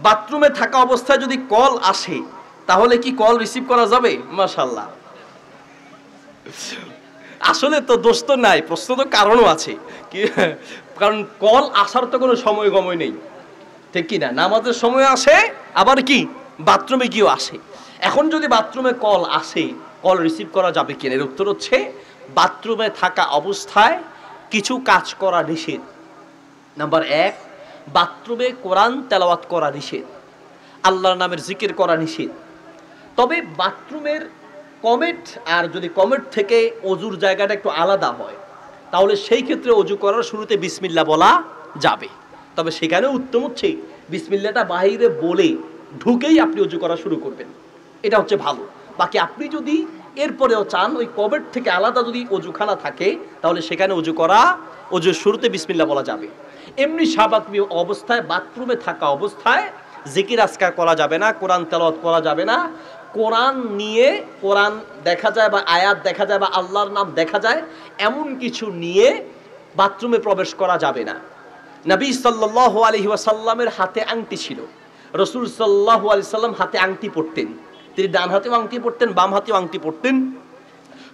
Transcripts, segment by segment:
বাথরুমে থাকা অবস্থায় যদি কল আসে তাহলে কি কল রিসিভ করা যাবে? মাশাআল্লাহ। আসলে তো দোষ তো নাই, প্রশ্ন তো কারণও আছে কি, কারণ কল আসার তো কোনো সময় গময় নেই, ঠিক কি না? নামাজের সময় আসে, আবার কি বাথরুমে গিয়েও আসে। এখন যদি বাথরুমে কল আসে, কল রিসিভ করা যাবে কিনা? এর উত্তর হচ্ছে বাথরুমে থাকা অবস্থায় কিছু কাজ করা নিষেধ। নাম্বার 1, বাথরুমে কোরআন তেলাওয়াত করা নিষেধ, আল্লাহর নামের জিকির করা নিষেধ। তবে বাথরুমের কমেট, আর যদি কমেট থেকে অজুর জায়গাটা একটু আলাদা হয় তাহলে সেই ক্ষেত্রে অজু করার শুরুতে বিসমিল্লাহ বলা যাবে। তবে সেখানে উত্তম হচ্ছে বিসমিল্লাহটা বাইরে বলে ঢুকেই আপনি অজু করা শুরু করবেন, এটা হচ্ছে ভালো। বাকি আপনি যদি এরপরেও চান ওই কমেট থেকে আলাদা যদি অজুখানা থাকে তাহলে সেখানে অজুর শুরুতে বিসমিল্লাহ বলা যাবে। এমনি স্বাভাবিক অবস্থায় বাথরুমে থাকা অবস্থায় জিকির আজকার করা যাবে না, কোরআন তেলাওয়াত করা যাবে না। কোরআন নিয়ে, কোরআন দেখা যায় বা আয়াত দেখা যায় বা আল্লাহর নাম দেখা যায় এমন কিছু নিয়ে বাথরুমে প্রবেশ করা যাবে না। নবী সাল্লাল্লাহু আলাইহি ওয়াসাল্লামের হাতে আংটি ছিল, রাসূল সাল্লাল্লাহু আলাইহি সাল্লাম হাতে আংটি পরতেন। তিনি ডান হাতেও আংটি পরতেন, বাম হাতেও আংটি পরতেন।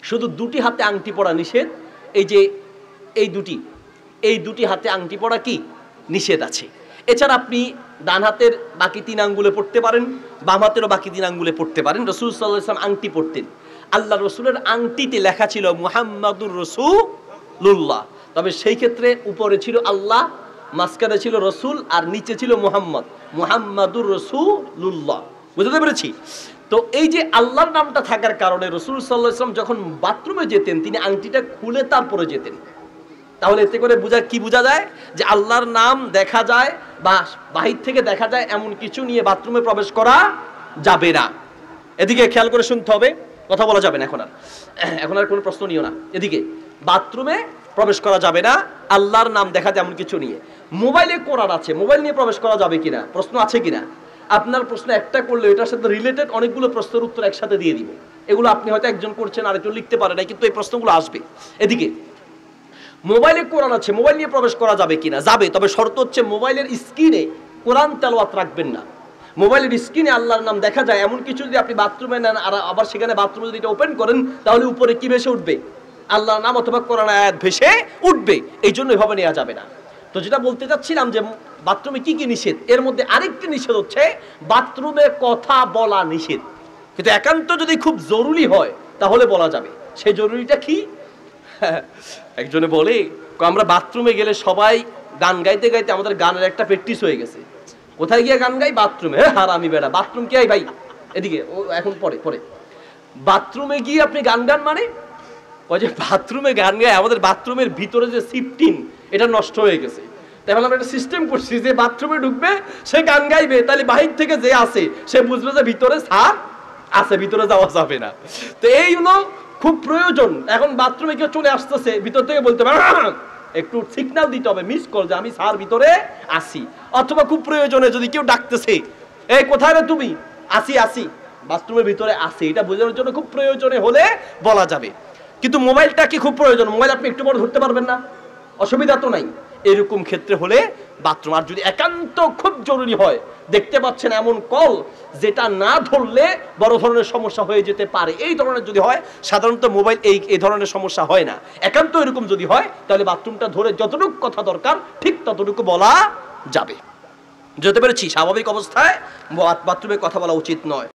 শুধু দুটি হাতে আংটি পরা নিষেধ। এই যে এই দুটি হাতে আংটি পরা কি নিষেধ আছে। এছাড়া আপনি ডান হাতের বাকি 3 আঙ্গুলে পড়তে পারেন, বাম হাতেরও বাকি 3 আঙ্গুলে পড়তে পারেন। রাসূল সাল্লাল্লাহু আলাইহি ওয়াসাল্লাম আংটি পরতেন। আল্লাহ রসুলের আংটিতে লেখা ছিল মুহাম্মাদুর রাসূলুল্লাহ, তবে সেই ক্ষেত্রে উপরে ছিল আল্লাহ, মাঝখানে ছিল রসুল, আর নিচে ছিল মুহাম্মাদুর রাসূলুল্লাহ। বুঝতে পেরেছি? তো এই যে আল্লাহর নামটা থাকার কারণে রাসূল সাল্লাল্লাহু আলাইহি ওয়াসাল্লাম যখন বাথরুমে যেতেন তিনি আংটিটা খুলে তারপরে যেতেন। তাহলে এতে করে বোঝা যায় যে আল্লাহর নাম দেখা যায় বা বাহির থেকে দেখা যায় এমন কিছু নিয়ে বাথরুমে প্রবেশ করা যাবে না। এদিকে খেয়াল করে শুনতে হবে, কথা বলা যাবে না এখন আর কোনো প্রশ্ন নিও না। এদিকে বাথরুমে প্রবেশ করা যাবে না আল্লাহর নাম দেখা যায় এমন কিছু নিয়ে। মোবাইলে কোরআন আছে, মোবাইল নিয়ে প্রবেশ করা যাবে কিনা, প্রশ্ন আছে কিনা? আপনার প্রশ্ন একটা করলে এটার সাথে রিলেটেড অনেকগুলো প্রশ্নের উত্তর একসাথে দিয়ে দিব। এগুলো আপনি হয়তো একজন করছেন আরেকজন লিখতে পারে না, কিন্তু এই প্রশ্নগুলো আসবে। এদিকে মোবাইলে কোরআন আছে, মোবাইল নিয়ে প্রবেশ করা যাবে কিনা? যাবে, তবে শর্ত হচ্ছে মোবাইলের স্ক্রিনে কোরআন তেলাওয়াত রাখবেন না। মোবাইলের স্ক্রিনে আল্লাহর নাম দেখা যায় এমন কিছু যদি আপনি বাথরুমে নেন আর আবার সেখানে বাথরুমে যদি এটা ওপেন করেন তাহলে উপরে কি ভেসে উঠবে? আল্লাহর নাম অথবা কোরআন আয়াত ভেসে উঠবে। এই জন্য এভাবে নেওয়া যাবে না। তো যেটা বলতে চাচ্ছিলাম যে বাথরুমে কি কি নিষেধ, এর মধ্যে আরেকটি নিষেধ হচ্ছে বাথরুমে কথা বলা নিষেধ। কিন্তু একান্ত যদি খুব জরুরি হয় তাহলে বলা যাবে। সেই জরুরিটা কি? একজনে বলে আমরা বাথরুমে গেলে সবাই গান গাইতে গাইতে আমাদের গানের একটা প্র্যাকটিস হয়ে গেছে। কোথায় গিয়ে গান গাই? বাথরুমে। হারামি বেড়া, বাথরুম কে ভাই? এদিকে ও এখন পরে বাথরুমে গিয়ে আপনি গান মানে ওই যে বাথরুমে গান গায় আমাদের বাথরুমের ভিতরে যে সিফটিন এটা নষ্ট হয়ে গেছে। তাই আমরা একটা সিস্টেম করছি যে বাথরুমে ঢুকবে সে গান গাইবে, তাহলে বাহির থেকে যে আসে সে বুঝবে যে ভিতরে সাপ আছে, ভিতরে যাওয়া যাবে না। তো এই হলো খুব প্রয়োজন। এখন বাথরুমে কেউ চলে আসতেছে, ভিতর থেকে বলতে পারে একটু সিগন্যাল দিতে হবে, মিস কল যে আমি স্যার ভিতরে আসি। অথবা খুব প্রয়োজনে যদি কেউ ডাকতেছে, এই কোথায় রে তুমি? আসি বাথরুমের ভিতরে আসি, এটা বোঝানোর জন্য খুব প্রয়োজনে হলে বলা যাবে। কিন্তু মোবাইলটা কি খুব প্রয়োজন? মোবাইল আপনি একটু বড় ধরতে পারবেন না, অসুবিধা তো নাই। এরকম ক্ষেত্রে হলে বাথরুম। আর যদি একান্ত খুব জরুরি হয়, দেখতে পাচ্ছেন এমন কল যেটা না ধরলে বড় ধরনের সমস্যা হয়ে যেতে পারে, এই ধরনের যদি হয়, সাধারণত মোবাইল এই ধরনের সমস্যা হয় না। একান্ত এরকম যদি হয় তাহলে বাথরুমটা ধরে যতটুকু কথা দরকার ঠিক ততটুকু বলা যাবে। যেতে পেরেছি? স্বাভাবিক অবস্থায় বাথরুমে কথা বলা উচিত নয়।